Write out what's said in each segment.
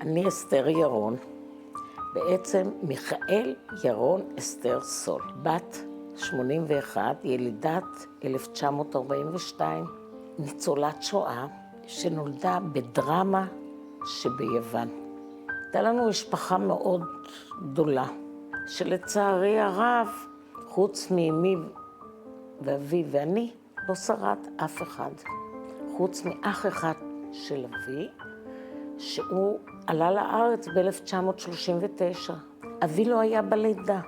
אני אסתר ירון, בעצם מיכאל ירון אסתר סול, בת 81, ילידת 1942, ניצולת שואה שנולדה בדרמה שביוון. הייתה לנו משפחה מאוד גדולה, שלצערי הרב, חוץ מאמי ואבי ואני, לא שרד אף אחד. חוץ מאח אחד של אבי, שהוא עלה לארץ ב-1939. אבי לא היה בלידה.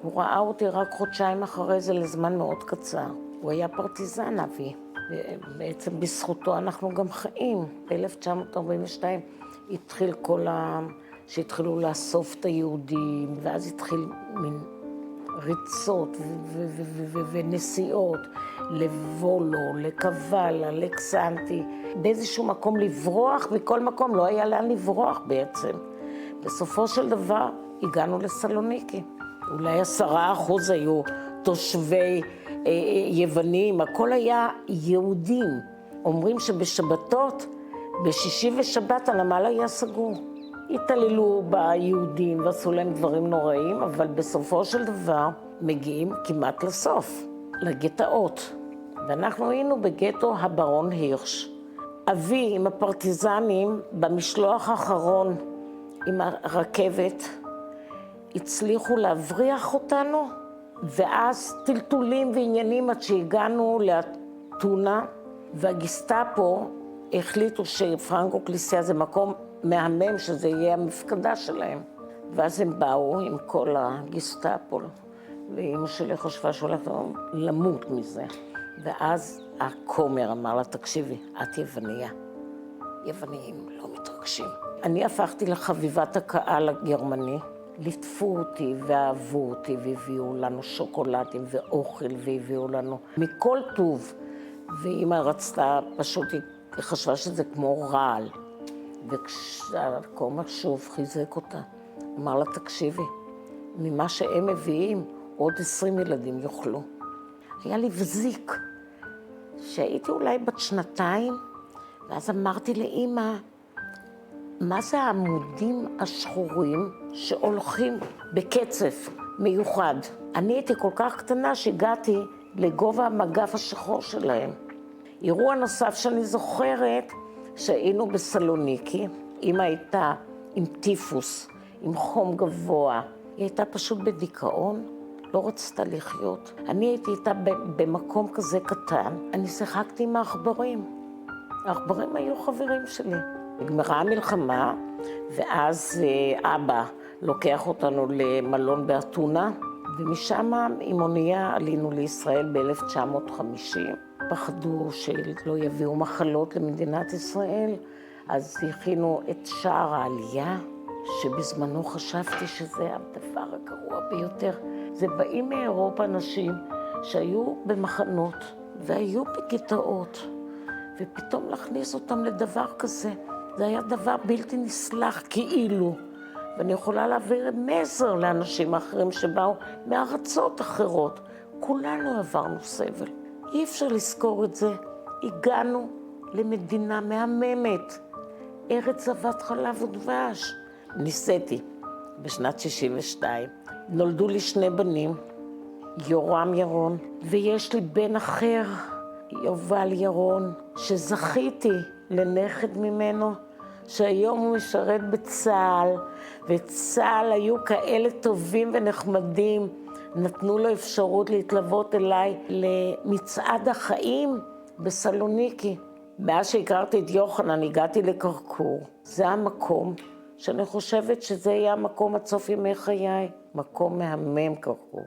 הוא ראה אותי רק חודשיים אחרי זה לזמן מאוד קצר. הוא היה פרטיזן, אבי. בעצם בזכותו אנחנו גם חיים. ב-1942 התחיל שהתחילו לאסוף את היהודים, ואז התחיל מין ריצות ונסיעות לבולו, לקבלה, לקסנטי, באיזשהו מקום לברוח, מכל מקום לא היה לאן לברוח בעצם. בסופו של דבר הגענו לסלוניקי. אולי 10% היו תושבי יוונים, הכל היה יהודים. אומרים שבשבתות, בשישי ושבת הנמל היה סגור. התעללו ביהודים ועשו להם דברים נוראים, אבל בסופו של דבר מגיעים כמעט לסוף, לגטאות. ואנחנו היינו בגטו הברון הירש. אבי עם הפרטיזנים במשלוח האחרון עם הרכבת הצליחו להבריח אותנו, ואז טלטולים ועניינים עד שהגענו לאתונה, והגסטאפו החליטו שפרנקו קליסיה זה מקום מהמם שזה יהיה המפקדה שלהם. ואז הם באו עם כל הגסטאפו, ואמא שלי חשבה שהולכת למות מזה. ואז הכומר אמר לה, תקשיבי, את יווניה. יווניים לא מתרגשים. אני הפכתי לחביבת הקהל הגרמני. ליטפו אותי ואהבו אותי והביאו לנו שוקולדים ואוכל והביאו לנו מכל טוב. ואמא רצתה, פשוט היא חשבה שזה כמו רעל. וכשהכומר שוב חיזק אותה, אמר לה, תקשיבי, ממה שהם מביאים, עוד 20 ילדים יאכלו. היה לי בזיק, שהייתי אולי בת 2, ואז אמרתי לאמא, מה זה העמודים השחורים שהולכים בקצף מיוחד? אני הייתי כל כך קטנה שהגעתי לגובה המגף השחור שלהם. אירוע נוסף שאני זוכרת, שהיינו בסלוניקי, אמא הייתה עם טיפוס, עם חום גבוה. היא הייתה פשוט בדיכאון, לא רצתה לחיות. אני הייתי איתה במקום כזה קטן, אני שיחקתי עם העכברים. העכברים היו חברים שלי. נגמרה המלחמה, ואז אבא לוקח אותנו למלון באתונה, ומשם עם אונייה עלינו לישראל ב-1950. פחדו שלא יביאו מחלות למדינת ישראל, אז הכינו את שער העלייה, שבזמנו חשבתי שזה הדבר הגרוע ביותר. זה באים מאירופה אנשים שהיו במחנות והיו בגטאות, ופתאום להכניס אותם לדבר כזה, זה היה דבר בלתי נסלח כאילו. ואני יכולה להעביר מסר לאנשים אחרים שבאו מארצות אחרות. כולנו עברנו סבל. אי אפשר לזכור את זה. הגענו למדינה מהממת, ארץ זבת חלב ודבש. ניסיתי בשנת 62. נולדו לי 2 בנים, יורם ירון, ויש לי בן אחר, יובל ירון, שזכיתי לנכד ממנו, שהיום הוא משרת בצה"ל, וצה"ל היו כאלה טובים ונחמדים, נתנו לו אפשרות להתלוות אליי למצעד החיים בסלוניקי. מאז שהכרתי את יוחנן, הגעתי לקרקור. זה המקום שאני חושבת שזה יהיה המקום עד סוף ימי חיי, מקום מהמם קרקור.